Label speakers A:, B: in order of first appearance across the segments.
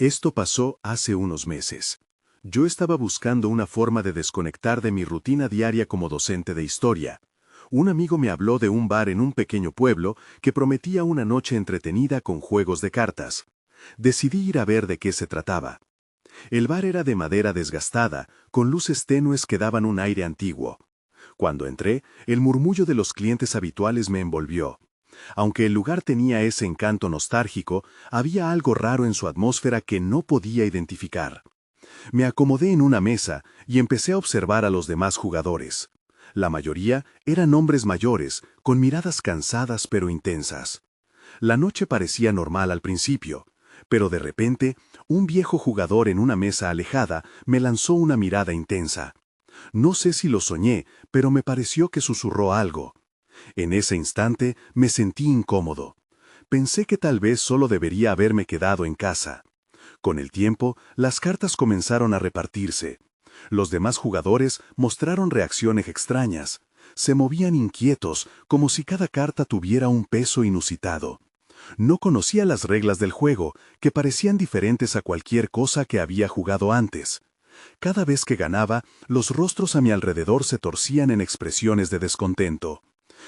A: Esto pasó hace unos meses. Yo estaba buscando una forma de desconectar de mi rutina diaria como docente de historia. Un amigo me habló de un bar en un pequeño pueblo que prometía una noche entretenida con juegos de cartas. Decidí ir a ver de qué se trataba. El bar era de madera desgastada, con luces tenues que daban un aire antiguo. Cuando entré, el murmullo de los clientes habituales me envolvió. Aunque el lugar tenía ese encanto nostálgico, había algo raro en su atmósfera que no podía identificar. Me acomodé en una mesa y empecé a observar a los demás jugadores. La mayoría eran hombres mayores, con miradas cansadas pero intensas. La noche parecía normal al principio, pero de repente, un viejo jugador en una mesa alejada me lanzó una mirada intensa. No sé si lo soñé, pero me pareció que susurró algo. En ese instante me sentí incómodo. Pensé que tal vez solo debería haberme quedado en casa. Con el tiempo, las cartas comenzaron a repartirse. Los demás jugadores mostraron reacciones extrañas. Se movían inquietos, como si cada carta tuviera un peso inusitado. No conocía las reglas del juego, que parecían diferentes a cualquier cosa que había jugado antes. Cada vez que ganaba, los rostros a mi alrededor se torcían en expresiones de descontento.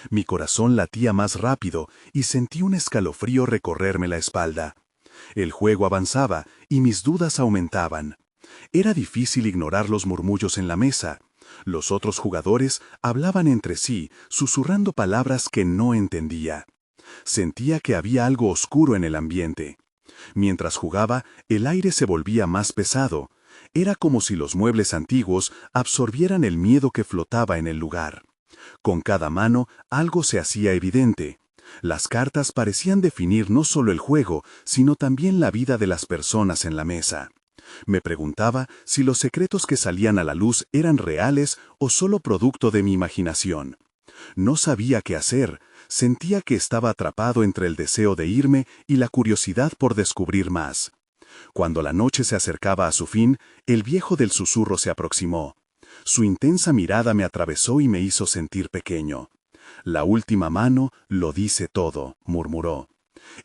A: Mi corazón latía más rápido y sentí un escalofrío recorrerme la espalda. El juego avanzaba y mis dudas aumentaban. Era difícil ignorar los murmullos en la mesa. Los otros jugadores hablaban entre sí, susurrando palabras que no entendía. Sentía que había algo oscuro en el ambiente. Mientras jugaba, el aire se volvía más pesado. Era como si los muebles antiguos absorbieran el miedo que flotaba en el lugar. Con cada mano, algo se hacía evidente. Las cartas parecían definir no solo el juego, sino también la vida de las personas en la mesa. Me preguntaba si los secretos que salían a la luz eran reales o solo producto de mi imaginación. No sabía qué hacer. Sentía que estaba atrapado entre el deseo de irme y la curiosidad por descubrir más. Cuando la noche se acercaba a su fin, el viejo del susurro se aproximó. Su intensa mirada me atravesó y me hizo sentir pequeño. «La última mano lo dice todo», murmuró.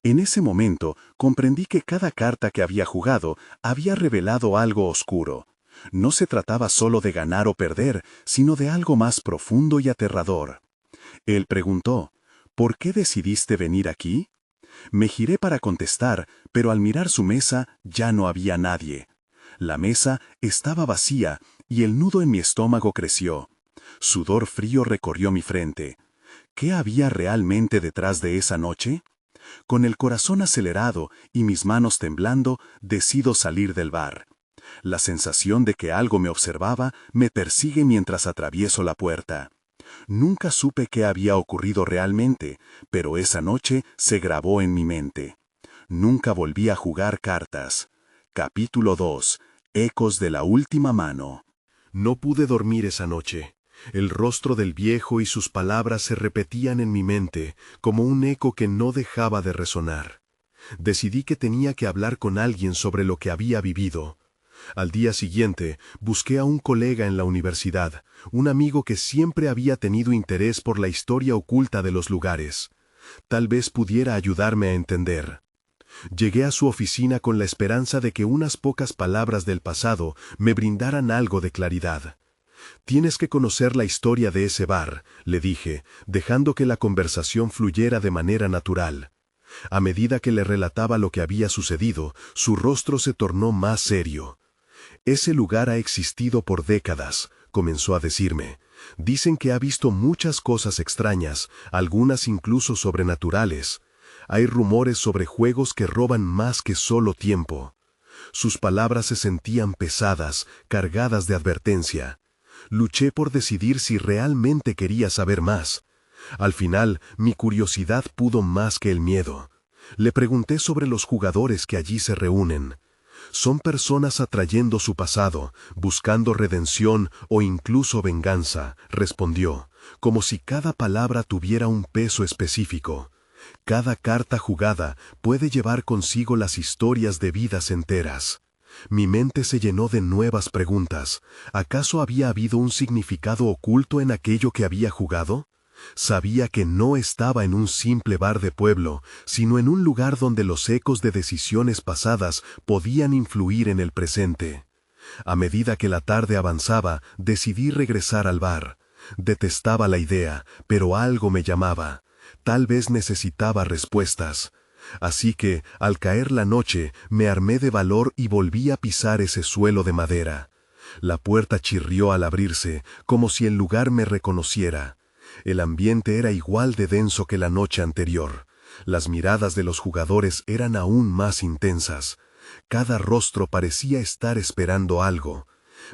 A: En ese momento comprendí que cada carta que había jugado había revelado algo oscuro. No se trataba solo de ganar o perder, sino de algo más profundo y aterrador. Él preguntó, «¿Por qué decidiste venir aquí?» Me giré para contestar, pero al mirar su mesa ya no había nadie. La mesa estaba vacía y el nudo en mi estómago creció. Sudor frío recorrió mi frente. ¿Qué había realmente detrás de esa noche? Con el corazón acelerado y mis manos temblando, decido salir del bar. La sensación de que algo me observaba me persigue mientras atravieso la puerta. Nunca supe qué había ocurrido realmente, pero esa noche se grabó en mi mente. Nunca volví a jugar cartas. Capítulo 2. Ecos de la última mano. No pude dormir esa noche. El rostro del viejo y sus palabras se repetían en mi mente, como un eco que no dejaba de resonar. Decidí que tenía que hablar con alguien sobre lo que había vivido. Al día siguiente, busqué a un colega en la universidad, un amigo que siempre había tenido interés por la historia oculta de los lugares. Tal vez pudiera ayudarme a entender. Llegué a su oficina con la esperanza de que unas pocas palabras del pasado me brindaran algo de claridad. «Tienes que conocer la historia de ese bar», le dije, dejando que la conversación fluyera de manera natural. A medida que le relataba lo que había sucedido, su rostro se tornó más serio. «Ese lugar ha existido por décadas», comenzó a decirme. «Dicen que ha visto muchas cosas extrañas, algunas incluso sobrenaturales. Hay rumores sobre juegos que roban más que solo tiempo». Sus palabras se sentían pesadas, cargadas de advertencia. Luché por decidir si realmente quería saber más. Al final, mi curiosidad pudo más que el miedo. Le pregunté sobre los jugadores que allí se reúnen. «Son personas atrayendo su pasado, buscando redención o incluso venganza», respondió, como si cada palabra tuviera un peso específico. «Cada carta jugada puede llevar consigo las historias de vidas enteras». Mi mente se llenó de nuevas preguntas. ¿Acaso había habido un significado oculto en aquello que había jugado? Sabía que no estaba en un simple bar de pueblo, sino en un lugar donde los ecos de decisiones pasadas podían influir en el presente. A medida que la tarde avanzaba, decidí regresar al bar. Detestaba la idea, pero algo me llamaba. Tal vez necesitaba respuestas. Así que, al caer la noche, me armé de valor y volví a pisar ese suelo de madera. La puerta chirrió al abrirse, como si el lugar me reconociera. El ambiente era igual de denso que la noche anterior. Las miradas de los jugadores eran aún más intensas. Cada rostro parecía estar esperando algo.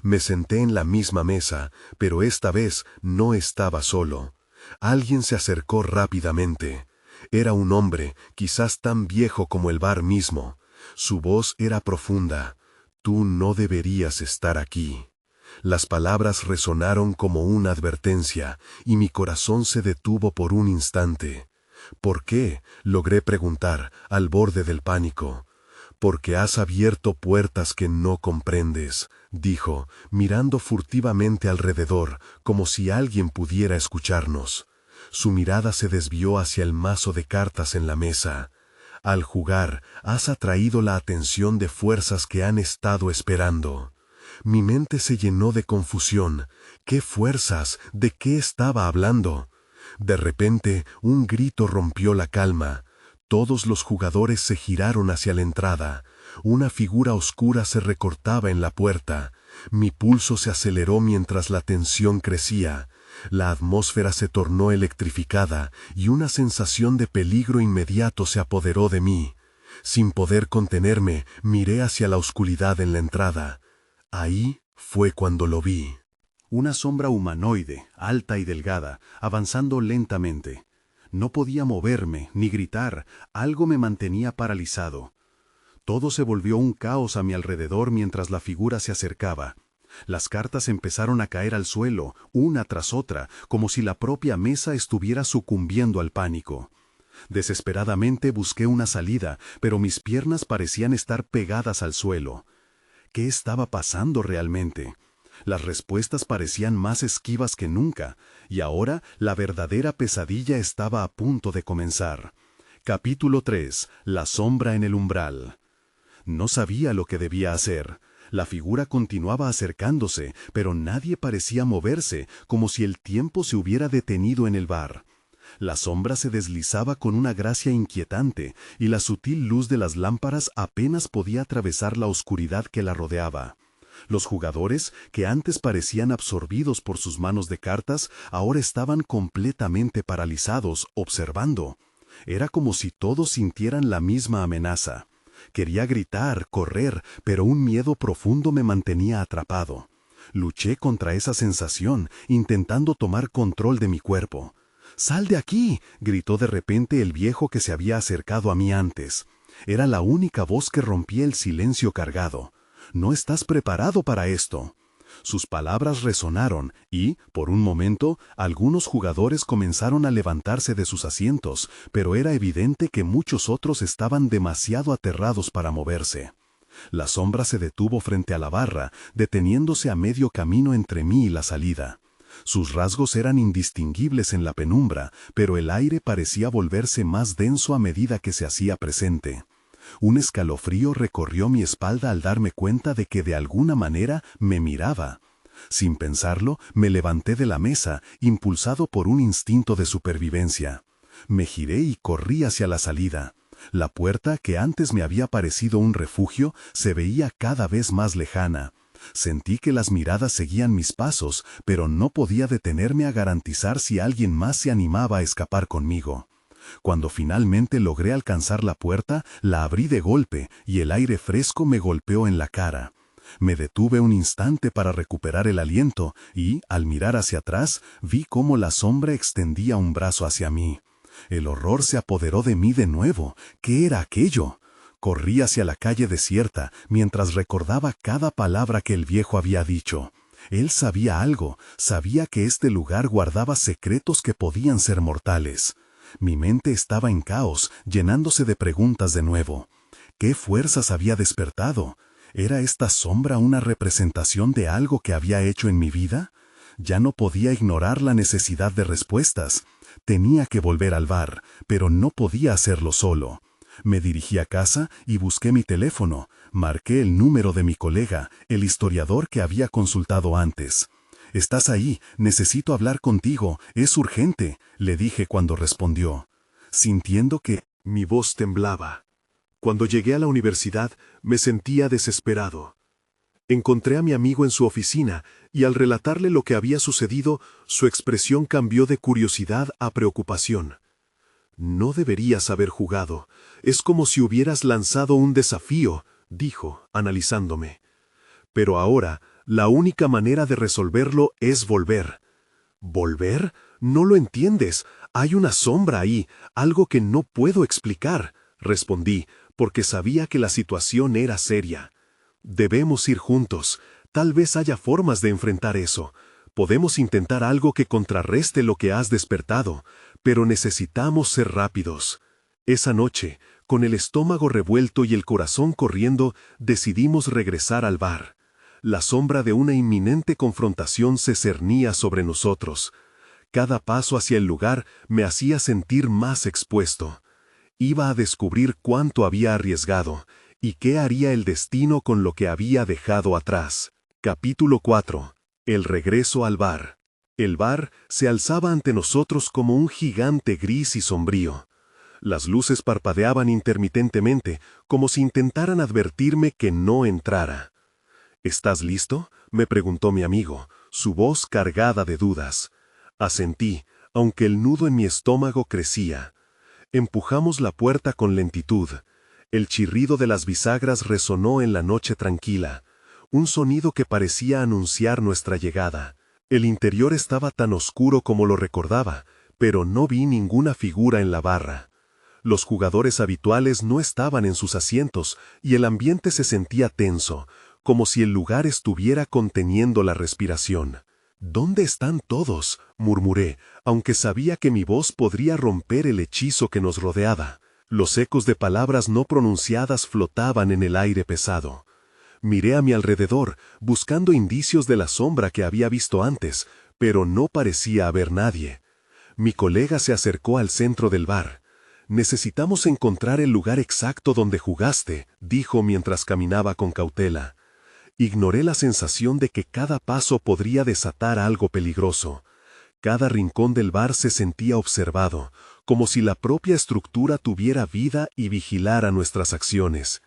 A: Me senté en la misma mesa, pero esta vez no estaba solo. Alguien se acercó rápidamente. Era un hombre, quizás tan viejo como el bar mismo. Su voz era profunda. «Tú no deberías estar aquí». Las palabras resonaron como una advertencia, y mi corazón se detuvo por un instante. «¿Por qué?», logré preguntar, al borde del pánico. «Porque has abierto puertas que no comprendes», dijo, mirando furtivamente alrededor, como si alguien pudiera escucharnos. Su mirada se desvió hacia el mazo de cartas en la mesa. «Al jugar, has atraído la atención de fuerzas que han estado esperando». Mi mente se llenó de confusión. ¿Qué fuerzas? ¿De qué estaba hablando? De repente, un grito rompió la calma. Todos los jugadores se giraron hacia la entrada. Una figura oscura se recortaba en la puerta. Mi pulso se aceleró mientras la tensión crecía. La atmósfera se tornó electrificada y una sensación de peligro inmediato se apoderó de mí. Sin poder contenerme, miré hacia la oscuridad en la entrada. Ahí fue cuando lo vi. Una sombra humanoide, alta y delgada, avanzando lentamente. No podía moverme, ni gritar, algo me mantenía paralizado. Todo se volvió un caos a mi alrededor mientras la figura se acercaba. Las cartas empezaron a caer al suelo, una tras otra, como si la propia mesa estuviera sucumbiendo al pánico. Desesperadamente busqué una salida, pero mis piernas parecían estar pegadas al suelo. ¿Qué estaba pasando realmente? Las respuestas parecían más esquivas que nunca, y ahora la verdadera pesadilla estaba a punto de comenzar. Capítulo 3. La sombra en el umbral. No sabía lo que debía hacer. La figura continuaba acercándose, pero nadie parecía moverse, como si el tiempo se hubiera detenido en el bar. La sombra se deslizaba con una gracia inquietante, y la sutil luz de las lámparas apenas podía atravesar la oscuridad que la rodeaba. Los jugadores, que antes parecían absorbidos por sus manos de cartas, ahora estaban completamente paralizados, observando. Era como si todos sintieran la misma amenaza. Quería gritar, correr, pero un miedo profundo me mantenía atrapado. Luché contra esa sensación, intentando tomar control de mi cuerpo. «¡Sal de aquí!», gritó de repente el viejo que se había acercado a mí antes. Era la única voz que rompía el silencio cargado. «No estás preparado para esto». Sus palabras resonaron y, por un momento, algunos jugadores comenzaron a levantarse de sus asientos, pero era evidente que muchos otros estaban demasiado aterrados para moverse. La sombra se detuvo frente a la barra, deteniéndose a medio camino entre mí y la salida. Sus rasgos eran indistinguibles en la penumbra, pero el aire parecía volverse más denso a medida que se hacía presente. Un escalofrío recorrió mi espalda al darme cuenta de que de alguna manera me miraba. Sin pensarlo, me levanté de la mesa, impulsado por un instinto de supervivencia. Me giré y corrí hacia la salida. La puerta, que antes me había parecido un refugio, se veía cada vez más lejana. Sentí que las miradas seguían mis pasos, pero no podía detenerme a garantizar si alguien más se animaba a escapar conmigo. Cuando finalmente logré alcanzar la puerta, la abrí de golpe y el aire fresco me golpeó en la cara. Me detuve un instante para recuperar el aliento y, al mirar hacia atrás, vi cómo la sombra extendía un brazo hacia mí. El horror se apoderó de mí de nuevo. ¿Qué era aquello? Corrí hacia la calle desierta mientras recordaba cada palabra que el viejo había dicho. Él sabía algo, sabía que este lugar guardaba secretos que podían ser mortales. Mi mente estaba en caos, llenándose de preguntas de nuevo. ¿Qué fuerzas había despertado? ¿Era esta sombra una representación de algo que había hecho en mi vida? Ya no podía ignorar la necesidad de respuestas. Tenía que volver al bar, pero no podía hacerlo solo. Me dirigí a casa y busqué mi teléfono. Marqué el número de mi colega, el historiador que había consultado antes. «Estás ahí, necesito hablar contigo, es urgente», le dije cuando respondió, sintiendo que mi voz temblaba. Cuando llegué a la universidad, me sentía desesperado. Encontré a mi amigo en su oficina y al relatarle lo que había sucedido, su expresión cambió de curiosidad a preocupación. «No deberías haber jugado. Es como si hubieras lanzado un desafío», dijo, analizándome. «Pero ahora, la única manera de resolverlo es volver». «¿Volver? No lo entiendes. Hay una sombra ahí, algo que no puedo explicar», respondí, porque sabía que la situación era seria. «Debemos ir juntos. Tal vez haya formas de enfrentar eso. Podemos intentar algo que contrarreste lo que has despertado, pero necesitamos ser rápidos». Esa noche, con el estómago revuelto y el corazón corriendo, decidimos regresar al bar. La sombra de una inminente confrontación se cernía sobre nosotros. Cada paso hacia el lugar me hacía sentir más expuesto. Iba a descubrir cuánto había arriesgado y qué haría el destino con lo que había dejado atrás. Capítulo 4. El regreso al bar. El bar se alzaba ante nosotros como un gigante gris y sombrío. Las luces parpadeaban intermitentemente, como si intentaran advertirme que no entrara. «¿Estás listo?», me preguntó mi amigo, su voz cargada de dudas. Asentí, aunque el nudo en mi estómago crecía. Empujamos la puerta con lentitud. El chirrido de las bisagras resonó en la noche tranquila, un sonido que parecía anunciar nuestra llegada. El interior estaba tan oscuro como lo recordaba, pero no vi ninguna figura en la barra. Los jugadores habituales no estaban en sus asientos y el ambiente se sentía tenso, como si el lugar estuviera conteniendo la respiración. «¿Dónde están todos?», murmuré, aunque sabía que mi voz podría romper el hechizo que nos rodeaba. Los ecos de palabras no pronunciadas flotaban en el aire pesado. Miré a mi alrededor, buscando indicios de la sombra que había visto antes, pero no parecía haber nadie. Mi colega se acercó al centro del bar. «Necesitamos encontrar el lugar exacto donde jugaste», dijo mientras caminaba con cautela. Ignoré la sensación de que cada paso podría desatar algo peligroso. Cada rincón del bar se sentía observado, como si la propia estructura tuviera vida y vigilara nuestras acciones.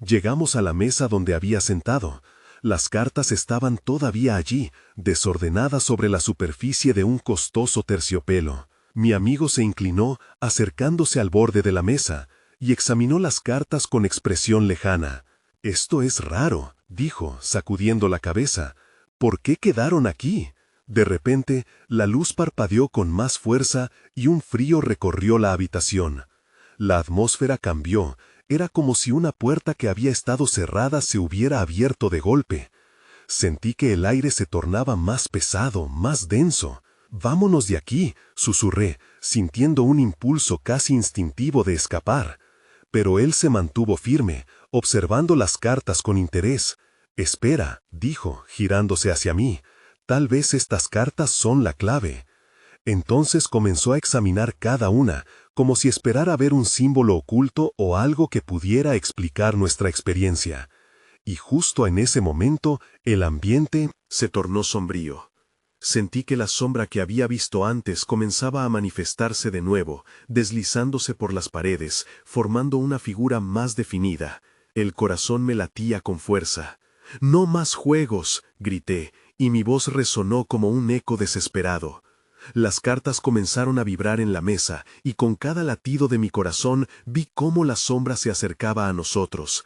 A: Llegamos a la mesa donde había sentado. Las cartas estaban todavía allí, desordenadas sobre la superficie de un costoso terciopelo. Mi amigo se inclinó, acercándose al borde de la mesa, y examinó las cartas con expresión lejana. «Esto es raro», dijo, sacudiendo la cabeza. «¿Por qué quedaron aquí?». De repente, la luz parpadeó con más fuerza y un frío recorrió la habitación. La atmósfera cambió. Era como si una puerta que había estado cerrada se hubiera abierto de golpe. Sentí que el aire se tornaba más pesado, más denso. «Vámonos de aquí», susurré, sintiendo un impulso casi instintivo de escapar. Pero él se mantuvo firme, observando las cartas con interés. «Espera», dijo, girándose hacia mí, «tal vez estas cartas son la clave». Entonces comenzó a examinar cada una, como si esperara ver un símbolo oculto o algo que pudiera explicar nuestra experiencia. Y justo en ese momento, el ambiente se tornó sombrío. Sentí que la sombra que había visto antes comenzaba a manifestarse de nuevo, deslizándose por las paredes, formando una figura más definida. El corazón me latía con fuerza. «¡No más juegos!», grité, y mi voz resonó como un eco desesperado. Las cartas comenzaron a vibrar en la mesa, y con cada latido de mi corazón vi cómo la sombra se acercaba a nosotros.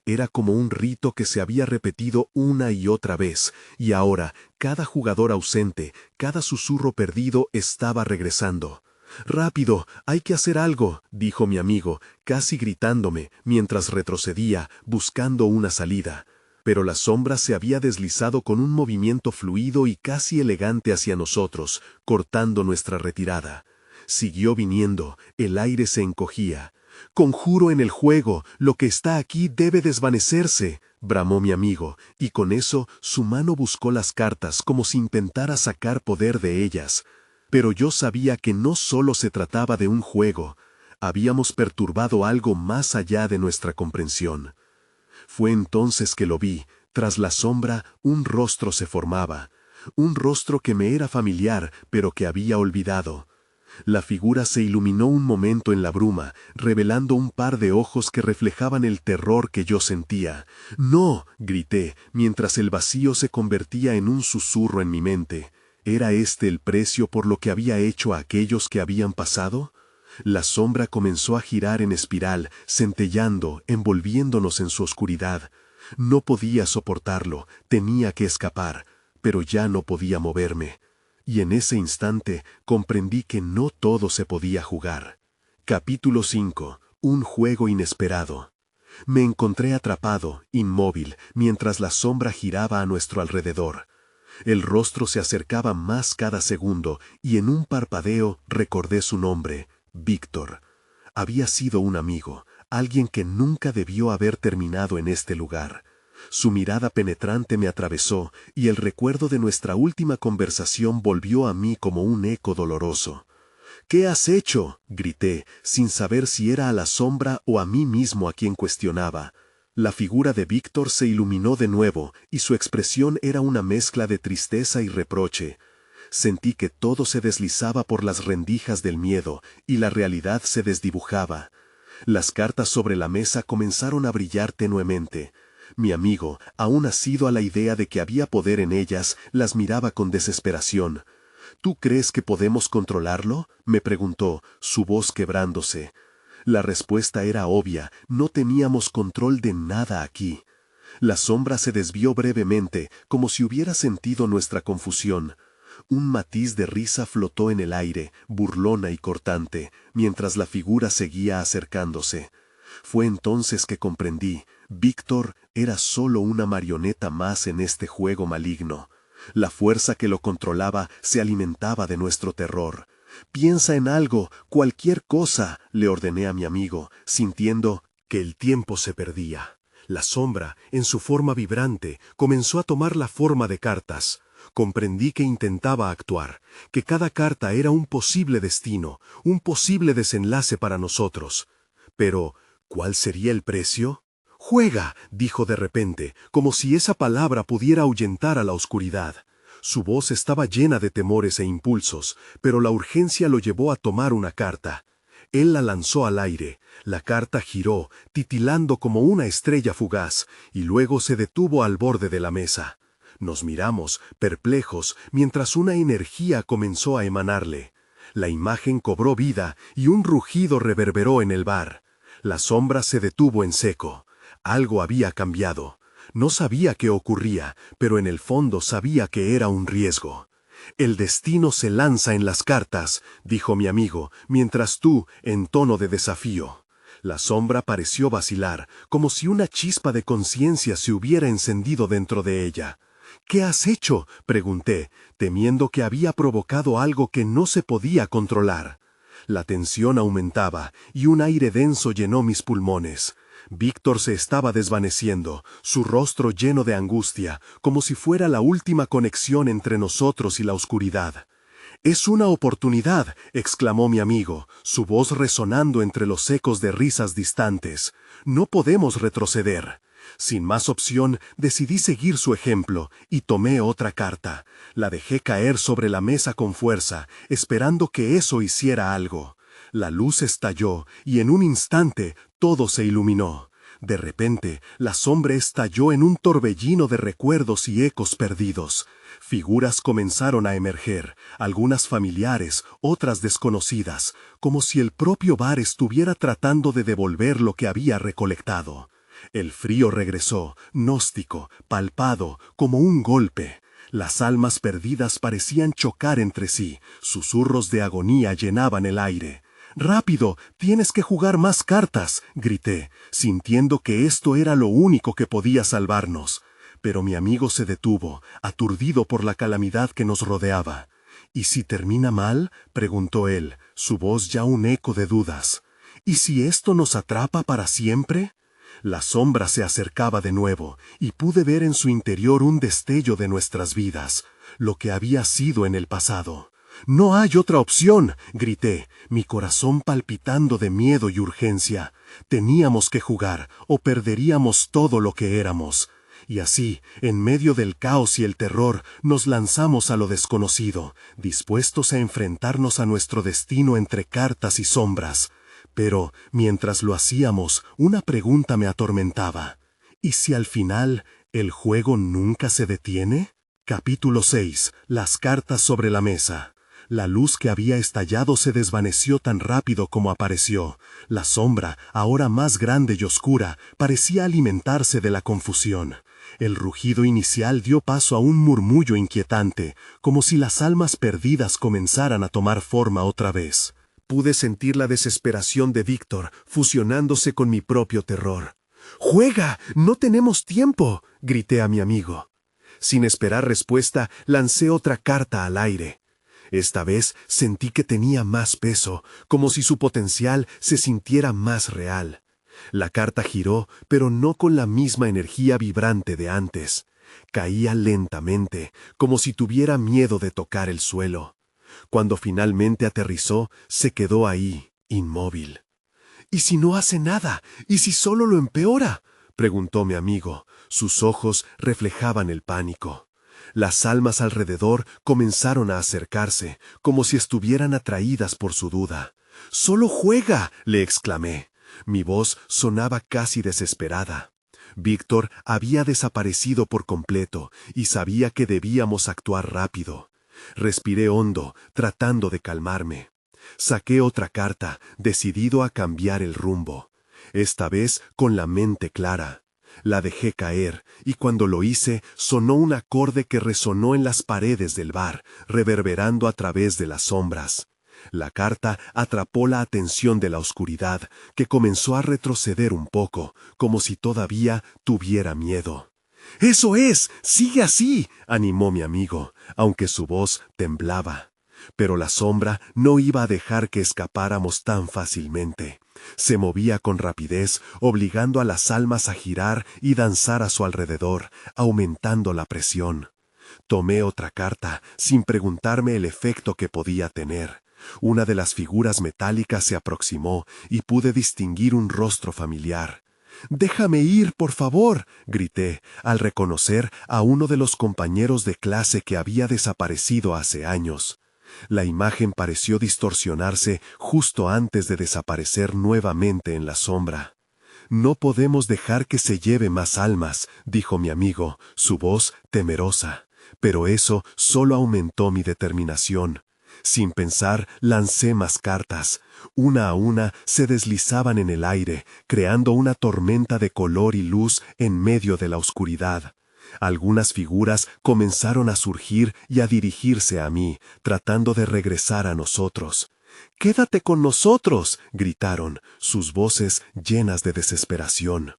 A: Era como un rito que se había repetido una y otra vez, y ahora cada jugador ausente, cada susurro perdido estaba regresando. «¡Rápido! ¡Hay que hacer algo!», dijo mi amigo, casi gritándome, mientras retrocedía, buscando una salida. Pero la sombra se había deslizado con un movimiento fluido y casi elegante hacia nosotros, cortando nuestra retirada. Siguió viniendo, el aire se encogía. «Conjuro en el juego, lo que está aquí debe desvanecerse», bramó mi amigo, y con eso su mano buscó las cartas como si intentara sacar poder de ellas. Pero yo sabía que no solo se trataba de un juego, habíamos perturbado algo más allá de nuestra comprensión. Fue entonces que lo vi, tras la sombra un rostro se formaba, un rostro que me era familiar pero que había olvidado. La figura se iluminó un momento en la bruma, revelando un par de ojos que reflejaban el terror que yo sentía. «¡No!», grité, mientras el vacío se convertía en un susurro en mi mente. ¿Era este el precio por lo que había hecho a aquellos que habían pasado? La sombra comenzó a girar en espiral, centellando, envolviéndonos en su oscuridad. No podía soportarlo, tenía que escapar, pero ya no podía moverme. Y en ese instante comprendí que no todo se podía jugar. Capítulo 5. Un juego inesperado. Me encontré atrapado, inmóvil, mientras la sombra giraba a nuestro alrededor. El rostro se acercaba más cada segundo, y en un parpadeo recordé su nombre, Víctor. Había sido un amigo, alguien que nunca debió haber terminado en este lugar. Su mirada penetrante me atravesó, y el recuerdo de nuestra última conversación volvió a mí como un eco doloroso. «¿Qué has hecho?», grité, sin saber si era a la sombra o a mí mismo a quien cuestionaba. La figura de Víctor se iluminó de nuevo, y su expresión era una mezcla de tristeza y reproche. Sentí que todo se deslizaba por las rendijas del miedo, y la realidad se desdibujaba. Las cartas sobre la mesa comenzaron a brillar tenuemente. Mi amigo, aún asido a la idea de que había poder en ellas, las miraba con desesperación. «¿Tú crees que podemos controlarlo?», me preguntó, su voz quebrándose. La respuesta era obvia, no teníamos control de nada aquí. La sombra se desvió brevemente, como si hubiera sentido nuestra confusión. Un matiz de risa flotó en el aire, burlona y cortante, mientras la figura seguía acercándose. Fue entonces que comprendí. Víctor era solo una marioneta más en este juego maligno. La fuerza que lo controlaba se alimentaba de nuestro terror. «Piensa en algo, cualquier cosa», le ordené a mi amigo, sintiendo que el tiempo se perdía. La sombra, en su forma vibrante, comenzó a tomar la forma de cartas. Comprendí que intentaba actuar, que cada carta era un posible destino, un posible desenlace para nosotros. Pero, ¿cuál sería el precio? «Juega», dijo de repente, como si esa palabra pudiera ahuyentar a la oscuridad. Su voz estaba llena de temores e impulsos, pero la urgencia lo llevó a tomar una carta. Él la lanzó al aire. La carta giró, titilando como una estrella fugaz, y luego se detuvo al borde de la mesa. Nos miramos, perplejos, mientras una energía comenzó a emanarle. La imagen cobró vida y un rugido reverberó en el bar. La sombra se detuvo en seco. Algo había cambiado. No sabía qué ocurría, pero en el fondo sabía que era un riesgo. «El destino se lanza en las cartas», dijo mi amigo, mientras tú, en tono de desafío. La sombra pareció vacilar, como si una chispa de conciencia se hubiera encendido dentro de ella. «¿Qué has hecho?», pregunté, temiendo que había provocado algo que no se podía controlar. La tensión aumentaba, y un aire denso llenó mis pulmones. Víctor se estaba desvaneciendo, su rostro lleno de angustia, como si fuera la última conexión entre nosotros y la oscuridad. «Es una oportunidad», exclamó mi amigo, su voz resonando entre los ecos de risas distantes. «No podemos retroceder». Sin más opción, decidí seguir su ejemplo, y tomé otra carta. La dejé caer sobre la mesa con fuerza, esperando que eso hiciera algo. La luz estalló, y en un instante todo se iluminó. De repente, la sombra estalló en un torbellino de recuerdos y ecos perdidos. Figuras comenzaron a emerger, algunas familiares, otras desconocidas, como si el propio bar estuviera tratando de devolver lo que había recolectado. El frío regresó, gnóstico, palpado, como un golpe. Las almas perdidas parecían chocar entre sí, susurros de agonía llenaban el aire. «¡Rápido! ¡Tienes que jugar más cartas!», grité, sintiendo que esto era lo único que podía salvarnos. Pero mi amigo se detuvo, aturdido por la calamidad que nos rodeaba. «¿Y si termina mal?», preguntó él, su voz ya un eco de dudas. «¿Y si esto nos atrapa para siempre?». La sombra se acercaba de nuevo, y pude ver en su interior un destello de nuestras vidas, lo que había sido en el pasado. No hay otra opción, grité, mi corazón palpitando de miedo y urgencia. Teníamos que jugar, o perderíamos todo lo que éramos. Y así, en medio del caos y el terror, nos lanzamos a lo desconocido, dispuestos a enfrentarnos a nuestro destino entre cartas y sombras. Pero, mientras lo hacíamos, una pregunta me atormentaba. ¿Y si al final, el juego nunca se detiene? Capítulo 6. Las cartas sobre la mesa. La luz que había estallado se desvaneció tan rápido como apareció. La sombra, ahora más grande y oscura, parecía alimentarse de la confusión. El rugido inicial dio paso a un murmullo inquietante, como si las almas perdidas comenzaran a tomar forma otra vez. Pude sentir la desesperación de Víctor, fusionándose con mi propio terror. «¡Juega! ¡No tenemos tiempo!», grité a mi amigo. Sin esperar respuesta, lancé otra carta al aire. Esta vez sentí que tenía más peso, como si su potencial se sintiera más real. La carta giró, pero no con la misma energía vibrante de antes. Caía lentamente, como si tuviera miedo de tocar el suelo. Cuando finalmente aterrizó, se quedó ahí, inmóvil. «¿Y si no hace nada? ¿Y si solo lo empeora?», preguntó mi amigo. Sus ojos reflejaban el pánico. Las almas alrededor comenzaron a acercarse, como si estuvieran atraídas por su duda. «¡Solo juega!», le exclamé. Mi voz sonaba casi desesperada. Víctor había desaparecido por completo y sabía que debíamos actuar rápido. Respiré hondo, tratando de calmarme. Saqué otra carta, decidido a cambiar el rumbo. Esta vez con la mente clara. La dejé caer, y cuando lo hice, sonó un acorde que resonó en las paredes del bar, reverberando a través de las sombras. La carta atrapó la atención de la oscuridad, que comenzó a retroceder un poco, como si todavía tuviera miedo. «¡Eso es! ¡Sigue así!», animó mi amigo, aunque su voz temblaba. Pero la sombra no iba a dejar que escapáramos tan fácilmente. Se movía con rapidez, obligando a las almas a girar y danzar a su alrededor, aumentando la presión. Tomé otra carta, sin preguntarme el efecto que podía tener. Una de las figuras metálicas se aproximó y pude distinguir un rostro familiar. «¡Déjame ir, por favor!», grité, al reconocer a uno de los compañeros de clase que había desaparecido hace años. La imagen pareció distorsionarse justo antes de desaparecer nuevamente en la sombra. «No podemos dejar que se lleve más almas», dijo mi amigo, su voz temerosa. Pero eso solo aumentó mi determinación. Sin pensar, lancé más cartas. Una a una se deslizaban en el aire, creando una tormenta de color y luz en medio de la oscuridad. Algunas figuras comenzaron a surgir y a dirigirse a mí, tratando de regresar a nosotros. «¡Quédate con nosotros!», gritaron, sus voces llenas de desesperación.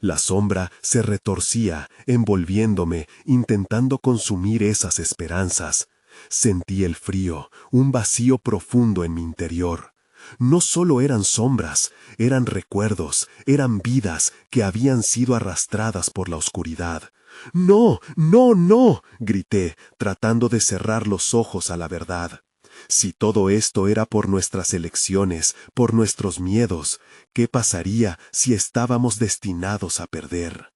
A: La sombra se retorcía, envolviéndome, intentando consumir esas esperanzas. Sentí el frío, un vacío profundo en mi interior. No solo eran sombras, eran recuerdos, eran vidas que habían sido arrastradas por la oscuridad. «¡No, no, no!», grité, tratando de cerrar los ojos a la verdad. Si todo esto era por nuestras elecciones, por nuestros miedos, ¿qué pasaría si estábamos destinados a perder?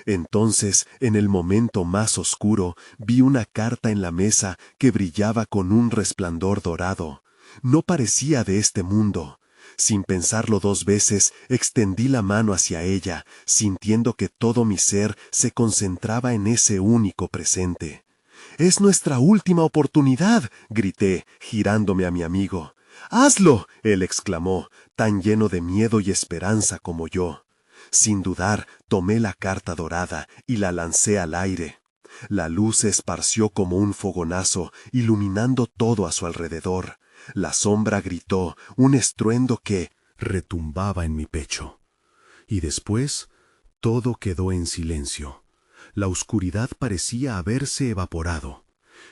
A: Entonces, en el momento más oscuro, vi una carta en la mesa que brillaba con un resplandor dorado. No parecía de este mundo. Sin pensarlo dos veces, extendí la mano hacia ella, sintiendo que todo mi ser se concentraba en ese único presente. «¡Es nuestra última oportunidad!», grité, girándome a mi amigo. «¡Hazlo!», él exclamó, tan lleno de miedo y esperanza como yo. Sin dudar, tomé la carta dorada y la lancé al aire. La luz se esparció como un fogonazo, iluminando todo a su alrededor. La sombra gritó, un estruendo que retumbaba en mi pecho. Y después, todo quedó en silencio. La oscuridad parecía haberse evaporado.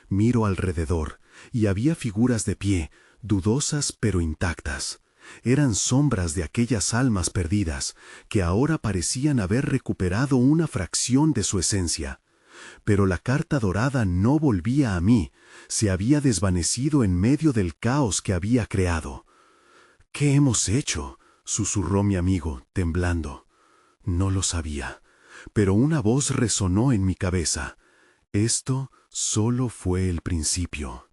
A: Miro alrededor, y había figuras de pie, dudosas pero intactas. Eran sombras de aquellas almas perdidas, que ahora parecían haber recuperado una fracción de su esencia. Pero la carta dorada no volvía a mí, se había desvanecido en medio del caos que había creado. «¿Qué hemos hecho?», susurró mi amigo, temblando. No lo sabía, pero una voz resonó en mi cabeza. Esto solo fue el principio.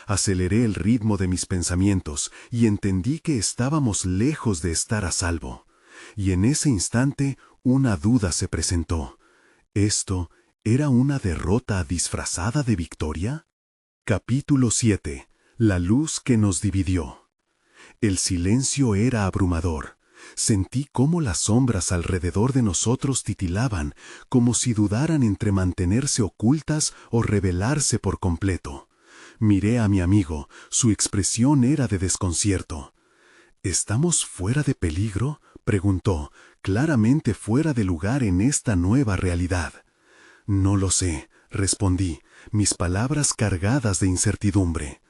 A: Aceleré el ritmo de mis pensamientos y entendí que estábamos lejos de estar a salvo. Y en ese instante una duda se presentó. ¿Esto era una derrota disfrazada de victoria? Capítulo 7. La luz que nos dividió. El silencio era abrumador. Sentí cómo las sombras alrededor de nosotros titilaban, como si dudaran entre mantenerse ocultas o revelarse por completo. Miré a mi amigo, su expresión era de desconcierto. «¿Estamos fuera de peligro?», preguntó, claramente fuera de lugar en esta nueva realidad. «No lo sé», respondí, mis palabras cargadas de incertidumbre.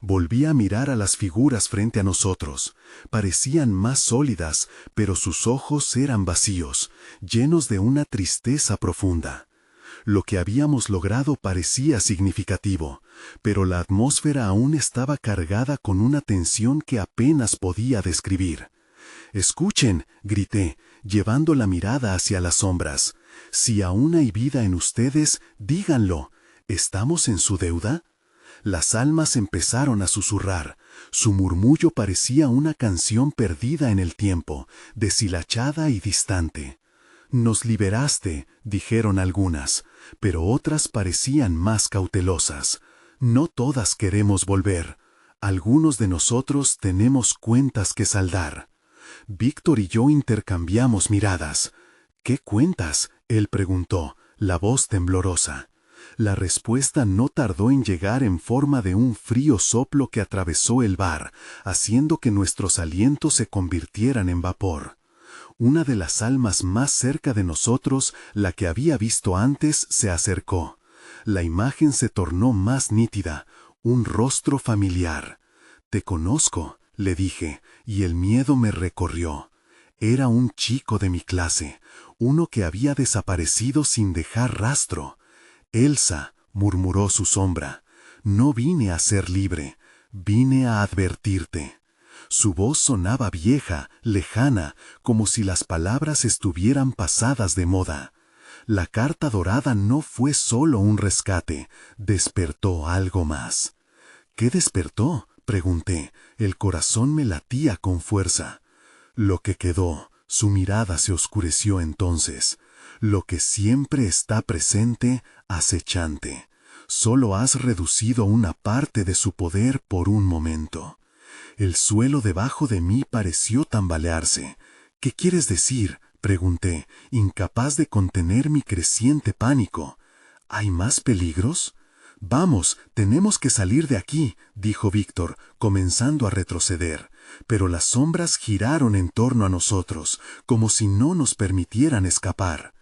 A: Volví a mirar a las figuras frente a nosotros. Parecían más sólidas, pero sus ojos eran vacíos, llenos de una tristeza profunda. Lo que habíamos logrado parecía significativo, pero la atmósfera aún estaba cargada con una tensión que apenas podía describir. «Escuchen», grité, llevando la mirada hacia las sombras. «Si aún hay vida en ustedes, díganlo. ¿Estamos en su deuda?». Las almas empezaron a susurrar. Su murmullo parecía una canción perdida en el tiempo, deshilachada y distante. «Nos liberaste», dijeron algunas, pero otras parecían más cautelosas. «No todas queremos volver. Algunos de nosotros tenemos cuentas que saldar». Víctor y yo intercambiamos miradas. «¿Qué cuentas?», él preguntó, la voz temblorosa. La respuesta no tardó en llegar en forma de un frío soplo que atravesó el bar, haciendo que nuestros alientos se convirtieran en vapor. Una de las almas más cerca de nosotros, la que había visto antes, se acercó. La imagen se tornó más nítida, un rostro familiar. «Te conozco», le dije, y el miedo me recorrió. Era un chico de mi clase, uno que había desaparecido sin dejar rastro. «Elsa», murmuró su sombra, «no vine a ser libre, vine a advertirte». Su voz sonaba vieja, lejana, como si las palabras estuvieran pasadas de moda. La carta dorada no fue solo un rescate, despertó algo más. «¿Qué despertó?», pregunté, el corazón me latía con fuerza. «Lo que quedó», su mirada se oscureció entonces. «Lo que siempre está presente, acechante. Solo has reducido una parte de su poder por un momento». El suelo debajo de mí pareció tambalearse. «¿Qué quieres decir?», pregunté, incapaz de contener mi creciente pánico. «¿Hay más peligros?». «Vamos, tenemos que salir de aquí», dijo Víctor, comenzando a retroceder. Pero las sombras giraron en torno a nosotros, como si no nos permitieran escapar.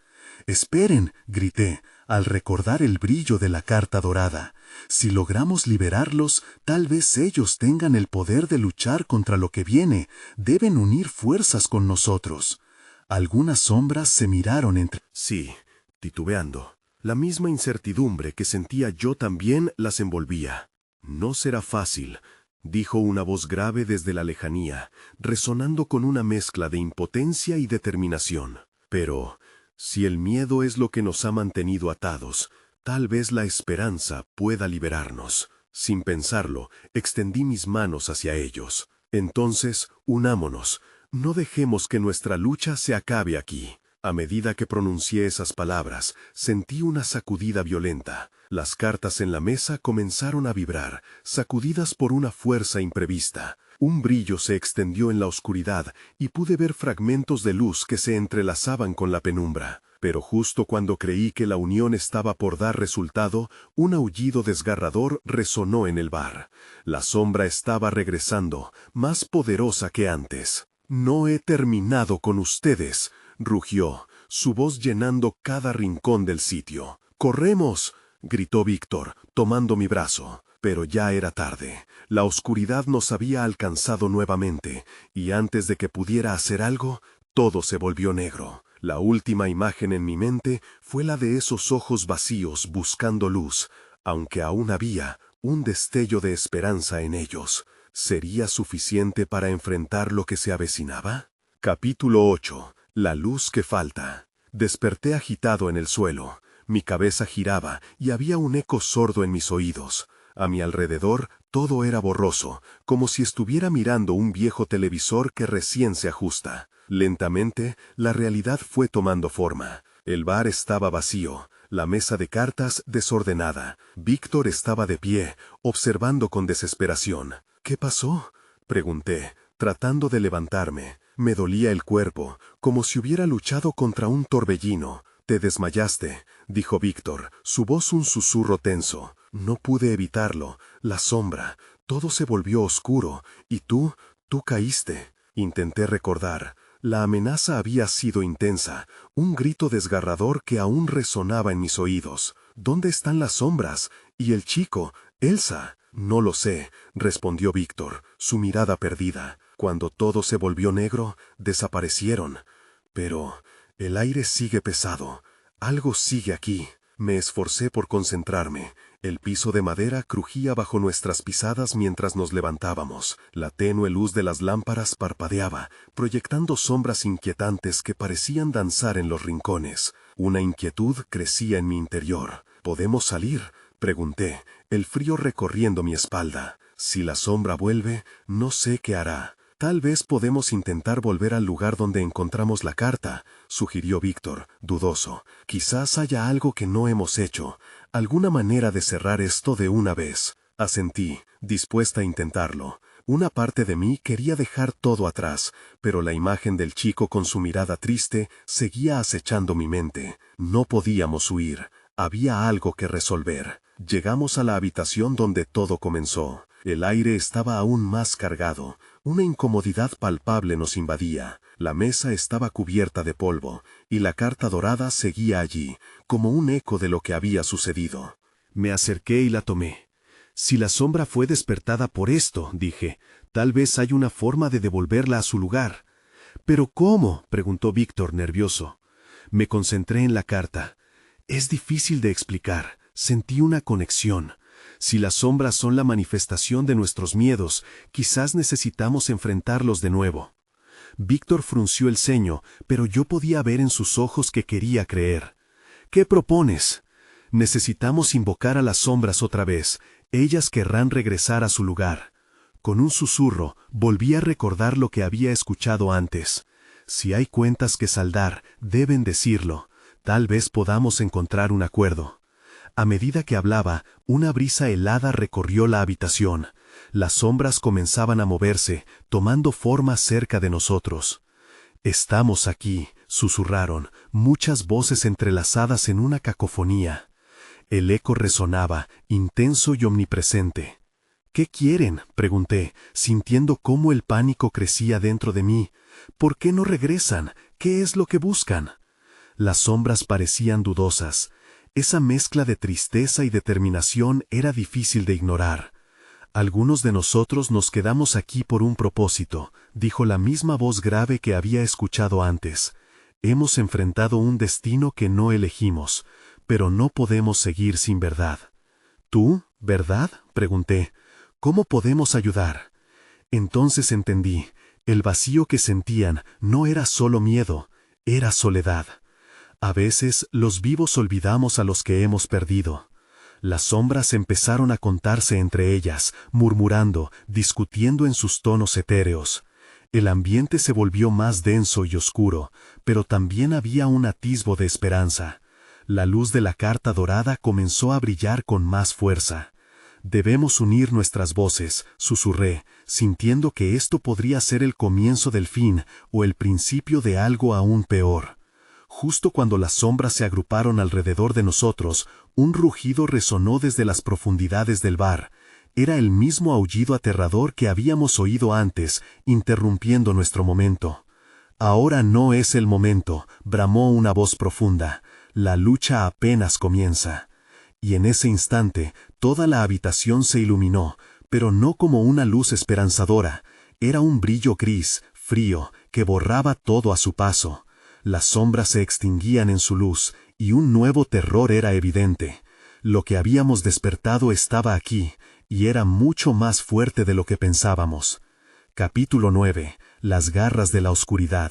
A: «Esperen», grité, al recordar el brillo de la carta dorada. «Si logramos liberarlos, tal vez ellos tengan el poder de luchar contra lo que viene. Deben unir fuerzas con nosotros». Algunas sombras se miraron entre sí, titubeando. La misma incertidumbre que sentía yo también las envolvía. «No será fácil», dijo una voz grave desde la lejanía, resonando con una mezcla de impotencia y determinación. «Pero si el miedo es lo que nos ha mantenido atados, tal vez la esperanza pueda liberarnos». Sin pensarlo, extendí mis manos hacia ellos. «Entonces, unámonos. No dejemos que nuestra lucha se acabe aquí». A medida que pronuncié esas palabras, sentí una sacudida violenta. Las cartas en la mesa comenzaron a vibrar, sacudidas por una fuerza imprevista. Un brillo se extendió en la oscuridad y pude ver fragmentos de luz que se entrelazaban con la penumbra. Pero justo cuando creí que la unión estaba por dar resultado, un aullido desgarrador resonó en el bar. La sombra estaba regresando, más poderosa que antes. «No he terminado con ustedes», rugió, su voz llenando cada rincón del sitio. «¡Corremos!», gritó Víctor, tomando mi brazo. Pero ya era tarde. La oscuridad nos había alcanzado nuevamente, y antes de que pudiera hacer algo, todo se volvió negro. La última imagen en mi mente fue la de esos ojos vacíos buscando luz, aunque aún había un destello de esperanza en ellos. ¿Sería suficiente para enfrentar lo que se avecinaba? Capítulo 8. La luz que falta. Desperté agitado en el suelo. Mi cabeza giraba y había un eco sordo en mis oídos. A mi alrededor todo era borroso, como si estuviera mirando un viejo televisor que recién se ajusta. Lentamente, la realidad fue tomando forma. El bar estaba vacío, la mesa de cartas desordenada. Víctor estaba de pie, observando con desesperación. ¿Qué pasó?, pregunté, tratando de levantarme. Me dolía el cuerpo, como si hubiera luchado contra un torbellino. «Te desmayaste», dijo Víctor, su voz un susurro tenso. No pude evitarlo. La sombra, todo se volvió oscuro, y tú caíste. Intenté recordar. La amenaza había sido intensa, un grito desgarrador que aún resonaba en mis oídos. ¿Dónde están las sombras? ¿Y el chico? ¿Elsa? No lo sé, respondió Víctor, su mirada perdida. Cuando todo se volvió negro, desaparecieron. Pero el aire sigue pesado. Algo sigue aquí. Me esforcé por concentrarme. El piso de madera crujía bajo nuestras pisadas mientras nos levantábamos. La tenue luz de las lámparas parpadeaba, proyectando sombras inquietantes que parecían danzar en los rincones. Una inquietud crecía en mi interior. ¿Podemos salir?, pregunté, el frío recorriendo mi espalda. Si la sombra vuelve, no sé qué hará. Tal vez podemos intentar volver al lugar donde encontramos la carta, sugirió Víctor, dudoso. Quizás haya algo que no hemos hecho, alguna manera de cerrar esto de una vez. Asentí, dispuesta a intentarlo. Una parte de mí quería dejar todo atrás, pero la imagen del chico con su mirada triste seguía acechando mi mente. No podíamos huir, había algo que resolver. Llegamos a la habitación donde todo comenzó. El aire estaba aún más cargado. Una incomodidad palpable nos invadía. La mesa estaba cubierta de polvo, y la carta dorada seguía allí, como un eco de lo que había sucedido. Me acerqué y la tomé. Si la sombra fue despertada por esto, dije, tal vez hay una forma de devolverla a su lugar. ¿Pero cómo?, preguntó Víctor, nervioso. Me concentré en la carta. Es difícil de explicar. Sentí una conexión. Si las sombras son la manifestación de nuestros miedos, quizás necesitamos enfrentarlos de nuevo. Víctor frunció el ceño, pero yo podía ver en sus ojos que quería creer. ¿Qué propones? Necesitamos invocar a las sombras otra vez. Ellas querrán regresar a su lugar. Con un susurro, volví a recordar lo que había escuchado antes. Si hay cuentas que saldar, deben decirlo. Tal vez podamos encontrar un acuerdo. A medida que hablaba, una brisa helada recorrió la habitación. Las sombras comenzaban a moverse, tomando forma cerca de nosotros. «Estamos aquí», susurraron, muchas voces entrelazadas en una cacofonía. El eco resonaba, intenso y omnipresente. «¿Qué quieren?», pregunté, sintiendo cómo el pánico crecía dentro de mí. «¿Por qué no regresan? ¿Qué es lo que buscan?». Las sombras parecían dudosas. Esa mezcla de tristeza y determinación era difícil de ignorar. «Algunos de nosotros nos quedamos aquí por un propósito», dijo la misma voz grave que había escuchado antes. «Hemos enfrentado un destino que no elegimos, pero no podemos seguir sin verdad». «¿Tú? ¿Verdad?», pregunté. «¿Cómo podemos ayudar?». Entonces entendí. El vacío que sentían no era solo miedo, era soledad. A veces los vivos olvidamos a los que hemos perdido. Las sombras empezaron a contarse entre ellas, murmurando, discutiendo en sus tonos etéreos. El ambiente se volvió más denso y oscuro, pero también había un atisbo de esperanza. La luz de la carta dorada comenzó a brillar con más fuerza. «Debemos unir nuestras voces», susurré, sintiendo que esto podría ser el comienzo del fin o el principio de algo aún peor. Justo cuando las sombras se agruparon alrededor de nosotros, un rugido resonó desde las profundidades del bar. Era el mismo aullido aterrador que habíamos oído antes, interrumpiendo nuestro momento. «Ahora no es el momento», bramó una voz profunda. «La lucha apenas comienza». Y en ese instante, toda la habitación se iluminó, pero no como una luz esperanzadora. Era un brillo gris, frío, que borraba todo a su paso.
B: Las sombras se extinguían en su luz, y un nuevo terror era evidente. Lo que habíamos despertado estaba aquí, y era mucho más fuerte de lo que pensábamos. Capítulo 9. Las garras de la oscuridad.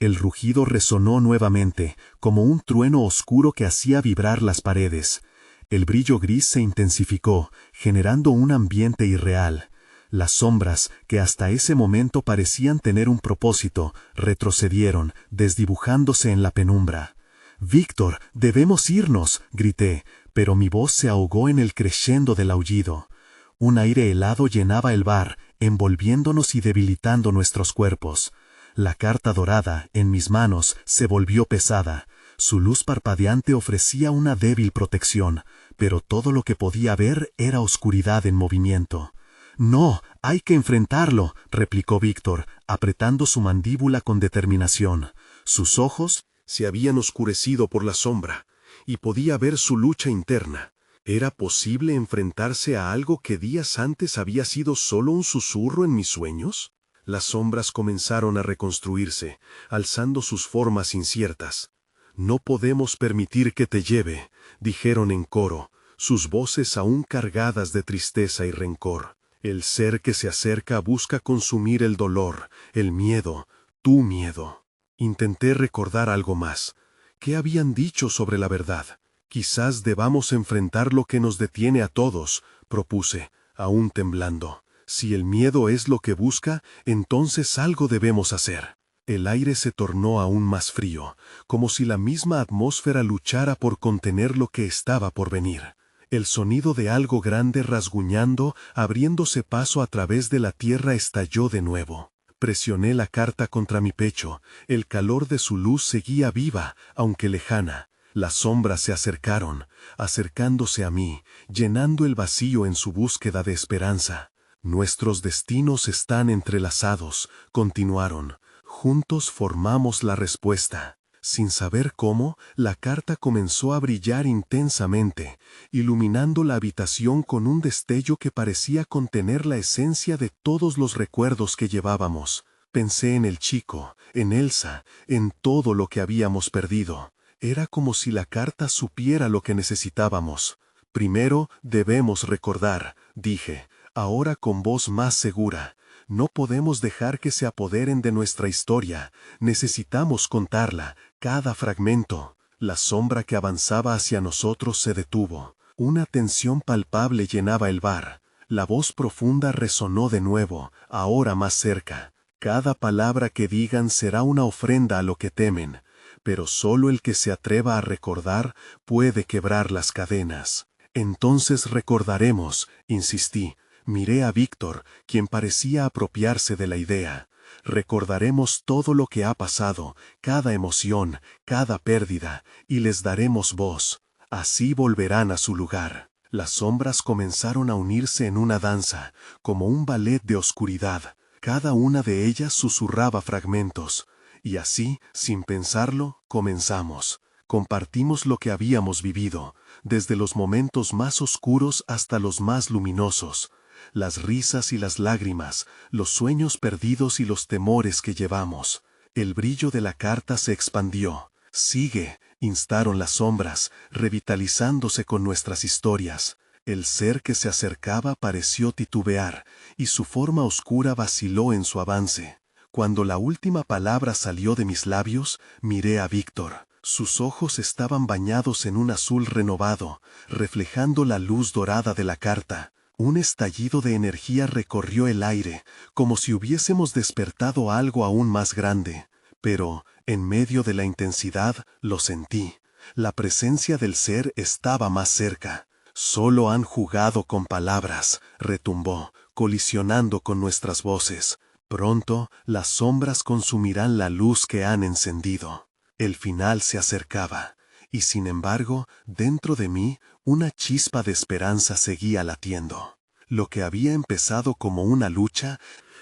B: El rugido resonó nuevamente, como un trueno oscuro que hacía vibrar las paredes. El brillo gris se intensificó, generando un ambiente irreal. Las sombras, que hasta ese momento parecían tener un propósito, retrocedieron, desdibujándose en la penumbra. «Víctor, debemos irnos», grité, pero mi voz se ahogó en el crescendo del aullido. Un aire helado llenaba el bar, envolviéndonos y debilitando nuestros cuerpos. La carta dorada, en mis manos, se volvió pesada. Su luz parpadeante ofrecía una débil protección, pero todo lo que podía ver era oscuridad en movimiento. «No, hay que enfrentarlo», replicó Víctor, apretando su mandíbula con determinación. Sus ojos
A: se habían oscurecido por la sombra, y podía ver su lucha interna. ¿Era posible enfrentarse a algo que días antes había sido solo un susurro en mis sueños? Las sombras comenzaron a reconstruirse, alzando sus formas inciertas. «No podemos permitir que te lleve», dijeron en coro, sus voces aún cargadas de tristeza y rencor. «El ser que se acerca busca consumir el dolor, el miedo, tu miedo». Intenté recordar algo más. ¿Qué habían dicho sobre la verdad? «Quizás debamos enfrentar lo que nos detiene a todos», propuse, aún temblando. «Si el miedo es lo que busca, entonces algo debemos hacer». El aire se tornó aún más frío, como si la misma atmósfera luchara por contener lo que estaba por venir. El sonido de algo grande rasguñando, abriéndose paso a través de la tierra estalló de nuevo. Presioné la carta contra mi pecho, el calor de su luz seguía viva, aunque lejana. Las sombras se acercaron, acercándose a mí, llenando el vacío en su búsqueda de esperanza. «Nuestros destinos están entrelazados», continuaron. «Juntos formamos la respuesta». Sin saber cómo, la carta comenzó a brillar intensamente, iluminando la habitación con un destello que parecía contener la esencia de todos los recuerdos que llevábamos. Pensé en el chico, en Elsa, en todo lo que habíamos perdido. Era como si la carta supiera lo que necesitábamos. «Primero debemos recordar», dije, ahora con voz más segura. «No podemos dejar que se apoderen de nuestra historia. Necesitamos contarla, cada fragmento». La sombra que avanzaba hacia nosotros se detuvo. Una tensión palpable llenaba el bar. La voz profunda resonó de nuevo, ahora más cerca. «Cada palabra que digan será una ofrenda a lo que temen, pero solo el que se atreva a recordar puede quebrar las cadenas». «Entonces recordaremos», insistí. Miré a Víctor, quien parecía apropiarse de la idea. «Recordaremos todo lo que ha pasado, cada emoción, cada pérdida, y les daremos voz. Así volverán a su lugar». Las sombras comenzaron a unirse en una danza, como un ballet de oscuridad. Cada una de ellas susurraba fragmentos. Y así, sin pensarlo, comenzamos. Compartimos lo que habíamos vivido, desde los momentos más oscuros hasta los más luminosos. Las risas y las lágrimas, los sueños perdidos y los temores que llevamos. El brillo de la carta se expandió. «Sigue», instaron las sombras, revitalizándose con nuestras historias. El ser que se acercaba pareció titubear, y su forma oscura vaciló en su avance. Cuando la última palabra salió de mis labios, miré a Víctor. Sus ojos estaban bañados en un azul renovado, reflejando la luz dorada de la carta. Un estallido de energía recorrió el aire, como si hubiésemos despertado algo aún más grande. Pero, en medio de la intensidad, lo sentí. La presencia del ser estaba más cerca. «Solo han jugado con palabras», retumbó, colisionando con nuestras voces. «Pronto, las sombras consumirán la luz que han encendido». El final se acercaba, y sin embargo, dentro de mí, una chispa de esperanza seguía latiendo. Lo que había empezado como una lucha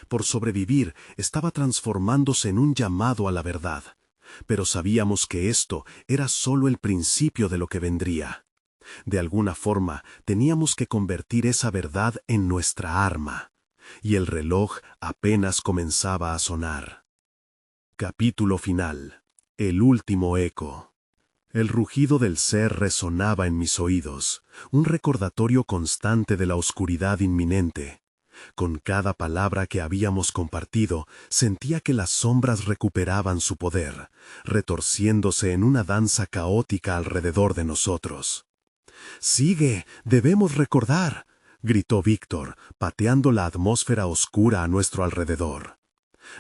A: por sobrevivir estaba transformándose en un llamado a la verdad. Pero sabíamos que esto era solo el principio de lo que vendría. De alguna forma, teníamos que convertir esa verdad en nuestra arma. Y el reloj apenas comenzaba a sonar. Capítulo final.
B: El último eco. El rugido del ser resonaba en mis oídos, un recordatorio constante de la oscuridad inminente. Con cada palabra que habíamos compartido, sentía que las sombras recuperaban su poder, retorciéndose en una danza caótica alrededor de nosotros. «Sigue, debemos recordar», gritó Víctor, pateando la atmósfera oscura a nuestro alrededor.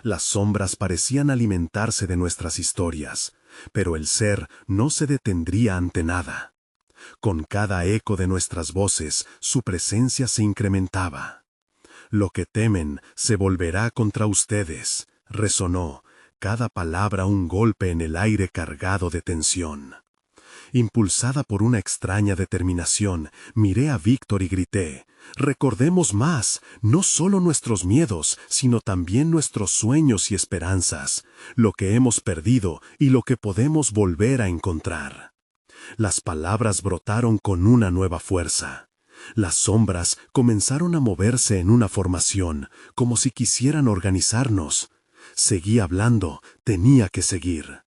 B: Las sombras parecían alimentarse de nuestras historias, pero el ser no se detendría ante nada. Con cada eco de nuestras voces, su presencia se incrementaba. «Lo que temen se volverá contra ustedes», resonó, cada palabra un golpe en el aire cargado de tensión. Impulsada por una extraña determinación, miré a Víctor y grité: «Recordemos más, no solo nuestros miedos, sino también nuestros sueños y esperanzas, lo que hemos perdido y lo que podemos volver a encontrar». Las palabras brotaron con una nueva fuerza. Las sombras comenzaron a moverse en una formación, como si quisieran organizarnos. Seguí hablando, tenía que seguir.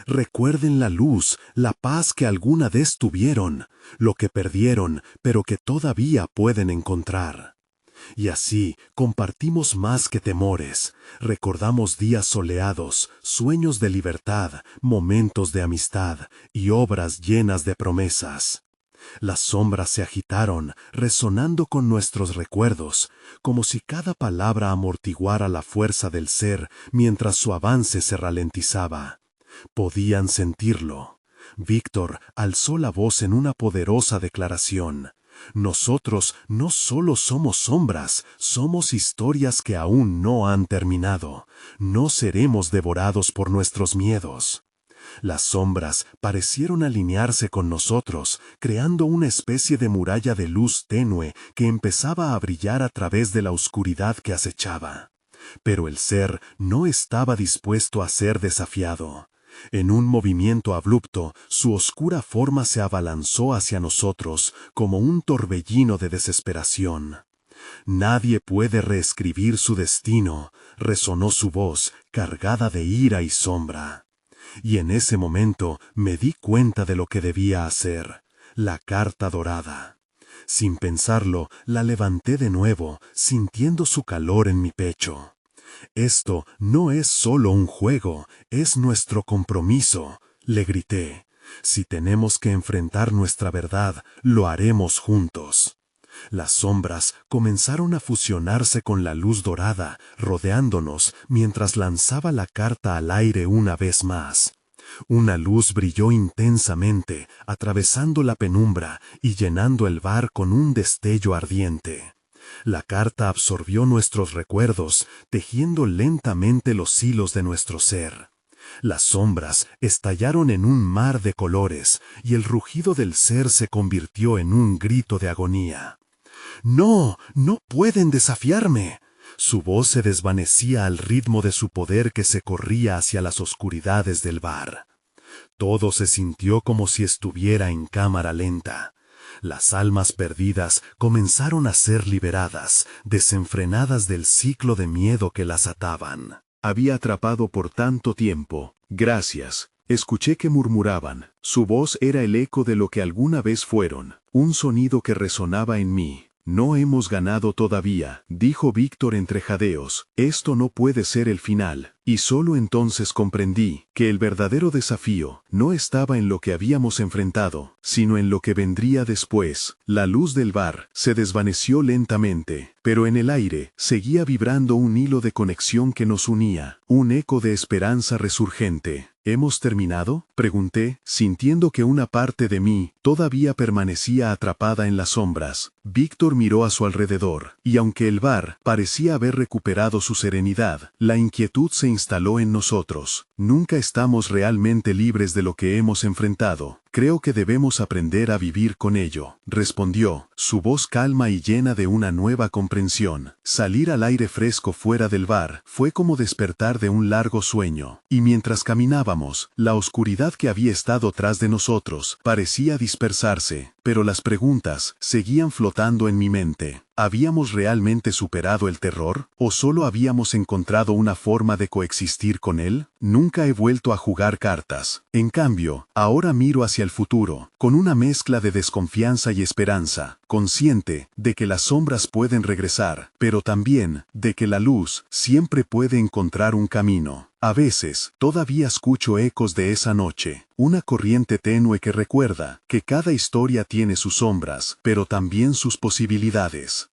B: Recuerden la luz, la paz que alguna vez tuvieron, lo que perdieron, pero que todavía pueden encontrar. Y así compartimos más que temores, recordamos días soleados, sueños de libertad, momentos de amistad y obras llenas de promesas. Las sombras se agitaron, resonando con nuestros recuerdos, como si cada palabra amortiguara la fuerza del ser mientras su avance se ralentizaba. Podían sentirlo. Víctor alzó la voz en una poderosa declaración. «Nosotros no solo somos sombras, somos historias que aún no han terminado. No seremos devorados por nuestros miedos». Las sombras parecieron alinearse con nosotros, creando una especie de muralla de luz tenue que empezaba a brillar a través de la oscuridad que acechaba. Pero el ser no estaba dispuesto a ser desafiado. En un movimiento abrupto, su oscura forma se abalanzó hacia nosotros como un torbellino de desesperación. «Nadie puede reescribir su destino», resonó su voz, cargada de ira y sombra. Y en ese momento me di cuenta de lo que debía hacer: la carta dorada. Sin pensarlo, la levanté de nuevo, sintiendo su calor en mi pecho. «Esto no es solo un juego, es nuestro compromiso», le grité. «Si tenemos que enfrentar nuestra verdad, lo haremos juntos». Las sombras comenzaron a fusionarse con la luz dorada, rodeándonos mientras lanzaba la carta al aire una vez más. Una luz brilló intensamente, atravesando la penumbra y llenando el bar con un destello ardiente. La carta absorbió nuestros recuerdos, tejiendo lentamente los hilos de nuestro ser. Las sombras estallaron en un mar de colores, y el rugido del ser se convirtió en un grito de agonía. «¡No! ¡No pueden desafiarme!». Su voz se desvanecía al ritmo de su poder que se corría hacia las oscuridades del bar. Todo se sintió como si estuviera en cámara lenta. Las almas perdidas comenzaron a ser liberadas, desenfrenadas del ciclo de miedo que las ataban.
A: Había atrapado por tanto tiempo. «Gracias». Escuché que murmuraban. Su voz era el eco de lo que alguna vez fueron, un sonido que resonaba en mí. «No hemos ganado todavía», dijo Víctor entre jadeos. «Esto no puede ser el final». Y solo entonces comprendí que el verdadero desafío no estaba en lo que habíamos enfrentado, sino en lo que vendría después. La luz del bar se desvaneció lentamente, pero en el aire seguía vibrando un hilo de conexión que nos unía, un eco de esperanza resurgente. «¿Hemos terminado?», pregunté, sintiendo que una parte de mí todavía permanecía atrapada en las sombras. Víctor miró a su alrededor, y aunque el bar parecía haber recuperado su serenidad, la inquietud se instaló en nosotros. «Nunca estamos realmente libres de lo que hemos enfrentado. Creo que debemos aprender a vivir con ello», respondió, su voz calma y llena de una nueva comprensión. Salir al aire fresco fuera del bar fue como despertar de un largo sueño, y mientras caminábamos, la oscuridad que había estado tras de nosotros parecía dispersarse, pero las preguntas seguían flotando en mi mente. ¿Habíamos realmente superado el terror? ¿O solo habíamos encontrado una forma de coexistir con él?
B: Nunca he vuelto a jugar cartas. En cambio, ahora miro hacia el futuro, con una mezcla de desconfianza y esperanza, consciente de que las sombras pueden regresar, pero también de que la luz siempre puede encontrar un camino. A veces, todavía escucho ecos de esa noche, una corriente tenue que recuerda que cada historia tiene sus sombras, pero también sus posibilidades.